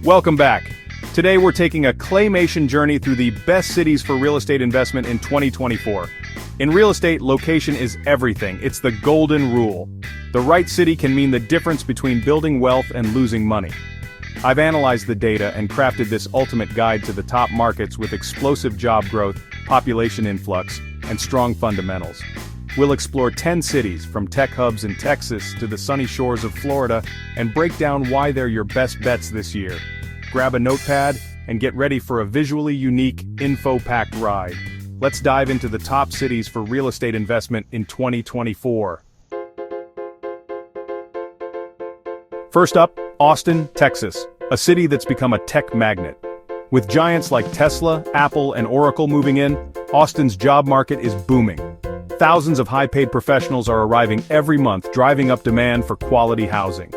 Welcome back. Today we're taking a claymation journey through the best cities for real estate investment in 2024. In real estate, location is everything. It's the golden rule. The right city can mean the difference between building wealth and losing money. I've analyzed the data and crafted this ultimate guide to the top markets with explosive job growth, population influx, and strong fundamentals. We'll explore 10 cities, from tech hubs in Texas to the sunny shores of Florida, and break down why they're your best bets this year. Grab a notepad and get ready for a visually unique, info-packed ride. Let's dive into the top cities for real estate investment in 2024. First up, Austin, Texas, a city that's become a tech magnet. With giants like Tesla, Apple, and Oracle moving in, Austin's job market is booming. Thousands of high-paid professionals are arriving every month, driving up demand for quality housing.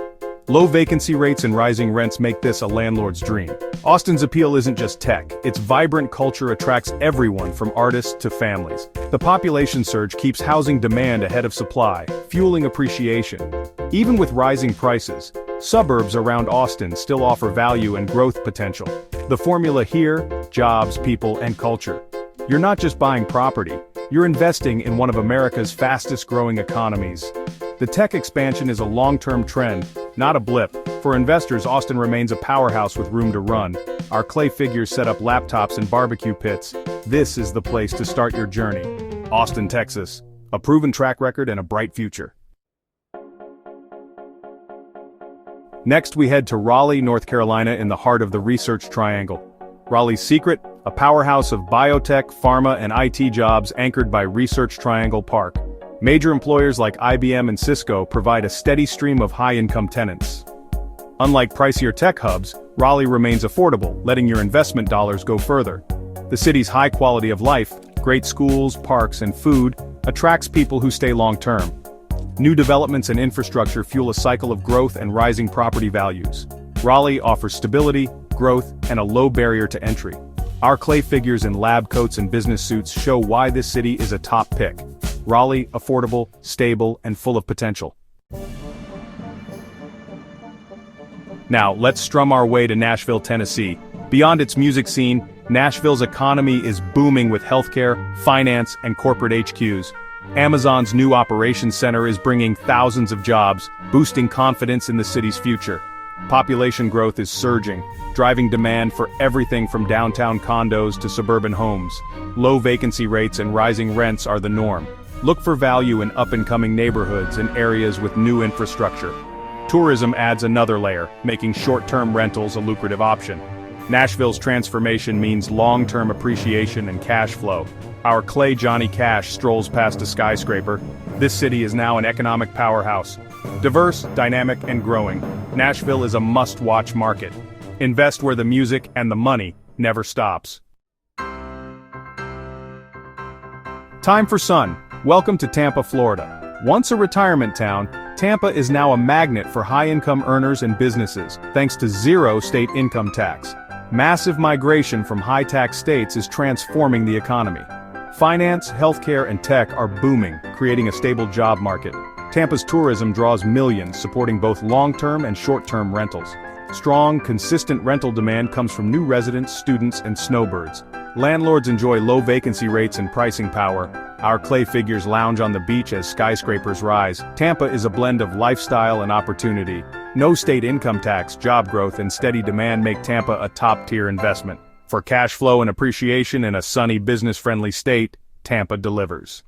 Low vacancy rates and rising rents make this a landlord's dream. Austin's appeal isn't just tech, its vibrant culture attracts everyone from artists to families. The population surge keeps housing demand ahead of supply, fueling appreciation. Even with rising prices, suburbs around Austin still offer value and growth potential. The formula here: jobs, people, and culture. You're not just buying property, you're investing in one of America's fastest-growing economies. The tech expansion is a long-term trend, not a blip. For investors, Austin remains a powerhouse with room to run. Our clay figures set up laptops and barbecue pits. This is the place to start your journey. Austin, Texas. A proven track record and a bright future. Next, we head to Raleigh, North Carolina, in the heart of the Research Triangle. Raleigh's secret? A powerhouse of biotech, pharma, and IT jobs anchored by Research Triangle Park. Major employers like IBM and Cisco provide a steady stream of high-income tenants. Unlike pricier tech hubs, Raleigh remains affordable, letting your investment dollars go further. The city's high quality of life, great schools, parks, and food, attracts people who stay long-term. New developments and infrastructure fuel a cycle of growth and rising property values. Raleigh offers stability, growth, and a low barrier to entry. Our clay figures in lab coats and business suits show why this city is a top pick. Raleigh, affordable, stable, and full of potential. Now, let's strum our way to Nashville, Tennessee. Beyond its music scene, Nashville's economy is booming with healthcare, finance, and corporate HQs. Amazon's new operations center is bringing thousands of jobs, boosting confidence in the city's future. Population growth is surging, driving demand for everything from downtown condos to suburban homes. Low vacancy rates and rising rents are the norm. Look for value in up-and-coming neighborhoods and areas with new infrastructure. Tourism adds another layer, making short-term rentals a lucrative option. Nashville's transformation means long-term appreciation and cash flow. Our clay Johnny Cash strolls past a skyscraper. This city is now an economic powerhouse. Diverse, dynamic, and growing, Nashville is a must-watch market. Invest where the music and the money never stops. Time for sun. Welcome to Tampa, Florida. Once a retirement town, Tampa is now a magnet for high-income earners and businesses, thanks to zero state income tax. Massive migration from high-tax states is transforming the economy. Finance, healthcare, and tech are booming, creating a stable job market. Tampa's tourism draws millions, supporting both long-term and short-term rentals. Strong, consistent rental demand comes from new residents, students, and snowbirds. Landlords enjoy low vacancy rates and pricing power. Our clay figures lounge on the beach as skyscrapers rise. Tampa is a blend of lifestyle and opportunity. No state income tax, job growth, and steady demand make Tampa a top-tier investment. For cash flow and appreciation in a sunny, business-friendly state, Tampa delivers.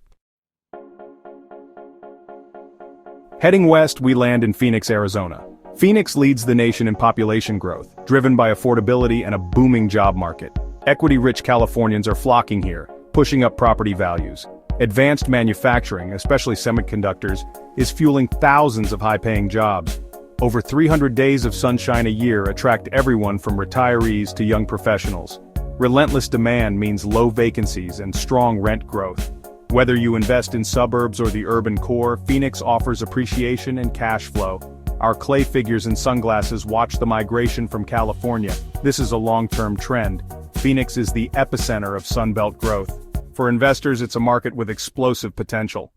Heading west, we land in Phoenix, Arizona. Phoenix leads the nation in population growth, driven by affordability and a booming job market. Equity-rich Californians are flocking here, pushing up property values. Advanced manufacturing, especially semiconductors, is fueling thousands of high-paying jobs. Over 300 days of sunshine a year attract everyone from retirees to young professionals. Relentless demand means low vacancies and strong rent growth. Whether you invest in suburbs or the urban core, Phoenix offers appreciation and cash flow. Our clay figures and sunglasses watch the migration from California. This is a long-term trend. Phoenix is the epicenter of Sunbelt growth. For investors, it's a market with explosive potential.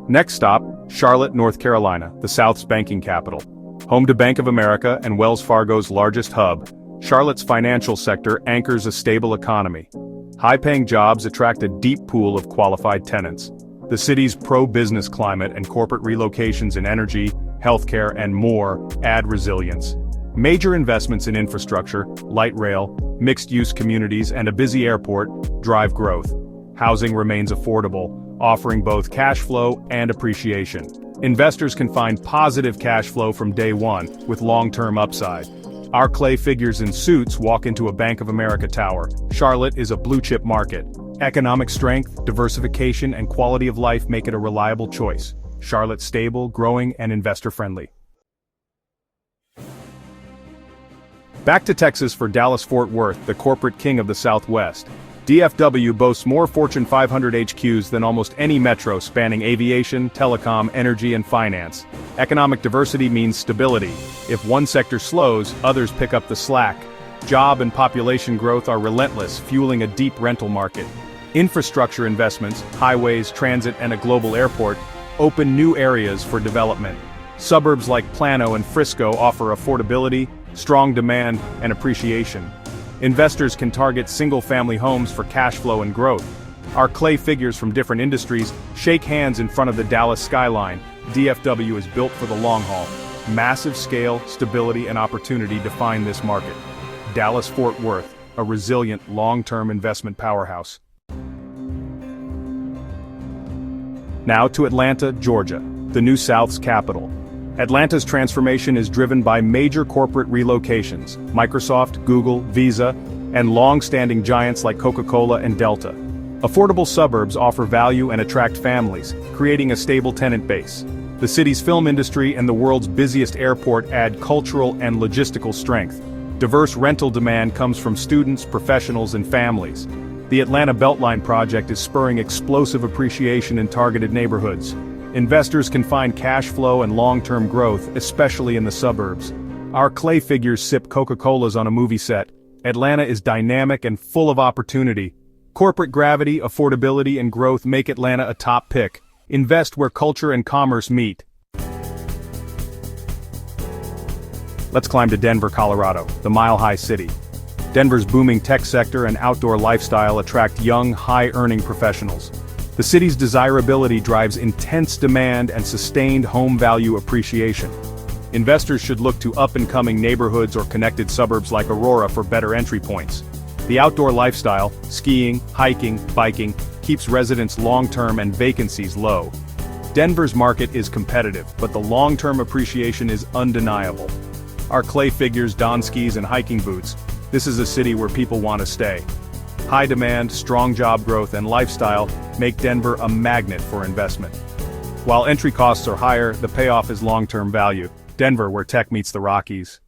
Next stop, Charlotte, North Carolina, the South's banking capital. Home to Bank of America and Wells Fargo's largest hub, Charlotte's financial sector anchors a stable economy. High-paying jobs attract a deep pool of qualified tenants. The city's pro-business climate and corporate relocations in energy, healthcare, and more add resilience. Major investments in infrastructure, light rail, mixed-use communities, and a busy airport drive growth. Housing remains affordable, offering both cash flow and appreciation. Investors can find positive cash flow from day one, with long-term upside. Our clay figures in suits walk into a Bank of America tower. Charlotte is a blue-chip market. Economic strength, diversification, and quality of life make it a reliable choice. Charlotte's stable, growing, and investor-friendly. Back to Texas for Dallas-Fort Worth, the corporate king of the Southwest. DFW boasts more Fortune 500 HQs than almost any metro spanning aviation, telecom, energy, and finance. Economic diversity means stability. If one sector slows, others pick up the slack. Job and population growth are relentless, fueling a deep rental market. Infrastructure investments, highways, transit, and a global airport open new areas for development. Suburbs like Plano and Frisco offer affordability, strong demand, and appreciation. Investors can target single-family homes for cash flow and growth. Our clay figures from different industries shake hands in front of the Dallas skyline. DFW is built for the long haul. Massive scale, stability, and opportunity define this market. Dallas-Fort Worth, a resilient, long-term investment powerhouse. Now to Atlanta, Georgia, the New South's capital. Atlanta's transformation is driven by major corporate relocations, Microsoft, Google, Visa, and long-standing giants like Coca-Cola and Delta. Affordable suburbs offer value and attract families, creating a stable tenant base. The city's film industry and the world's busiest airport add cultural and logistical strength. Diverse rental demand comes from students, professionals, and families. The Atlanta Beltline project is spurring explosive appreciation in targeted neighborhoods. Investors can find cash flow and long-term growth, especially in the suburbs. Our clay figures sip Coca-Colas on a movie set. Atlanta is dynamic and full of opportunity. Corporate gravity, affordability, and growth make Atlanta a top pick. Invest where culture and commerce meet. Let's climb to Denver, Colorado, the mile-high city. Denver's booming tech sector and outdoor lifestyle attract young, high-earning professionals. The city's desirability drives intense demand and sustained home value appreciation. Investors should look to up-and-coming neighborhoods or connected suburbs like Aurora for better entry points. The outdoor lifestyle, skiing, hiking, biking, keeps residents long-term and vacancies low. Denver's market is competitive, but the long-term appreciation is undeniable. Our clay figures don skis and hiking boots. This is a city where people want to stay. High demand, strong job growth, and lifestyle make Denver a magnet for investment. While entry costs are higher, the payoff is long-term value. Denver, where tech meets the Rockies.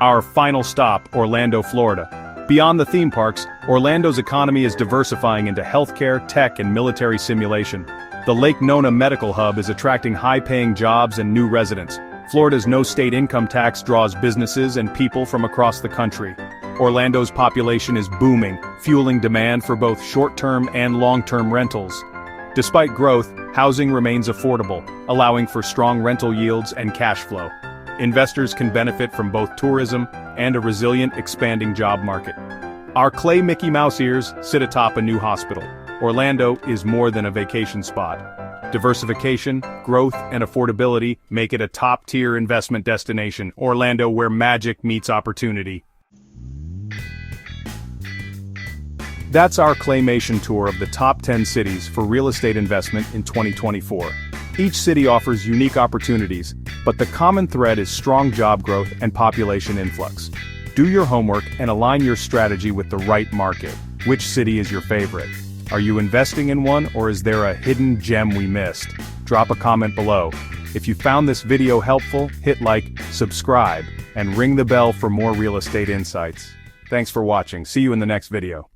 Our final stop, Orlando, Florida. Beyond the theme parks, Orlando's economy is diversifying into healthcare, tech, and military simulation. The Lake Nona Medical Hub is attracting high-paying jobs and new residents. Florida's no-state income tax draws businesses and people from across the country. Orlando's population is booming, fueling demand for both short-term and long-term rentals. Despite growth, housing remains affordable, allowing for strong rental yields and cash flow. Investors can benefit from both tourism and a resilient, expanding job market. Our clay Mickey Mouse ears sit atop a new hospital. Orlando is more than a vacation spot. Diversification, growth, and affordability make it a top-tier investment destination. Orlando, where magic meets opportunity. That's our claymation tour of the top 10 cities for real estate investment in 2024. Each city offers unique opportunities, but the common thread is strong job growth and population influx. Do your homework and align your strategy with the right market. Which city is your favorite? Are you investing in one, or is there a hidden gem we missed? Drop a comment below. If you found this video helpful, hit like, subscribe, and ring the bell for more real estate insights. Thanks for watching. See you in the next video.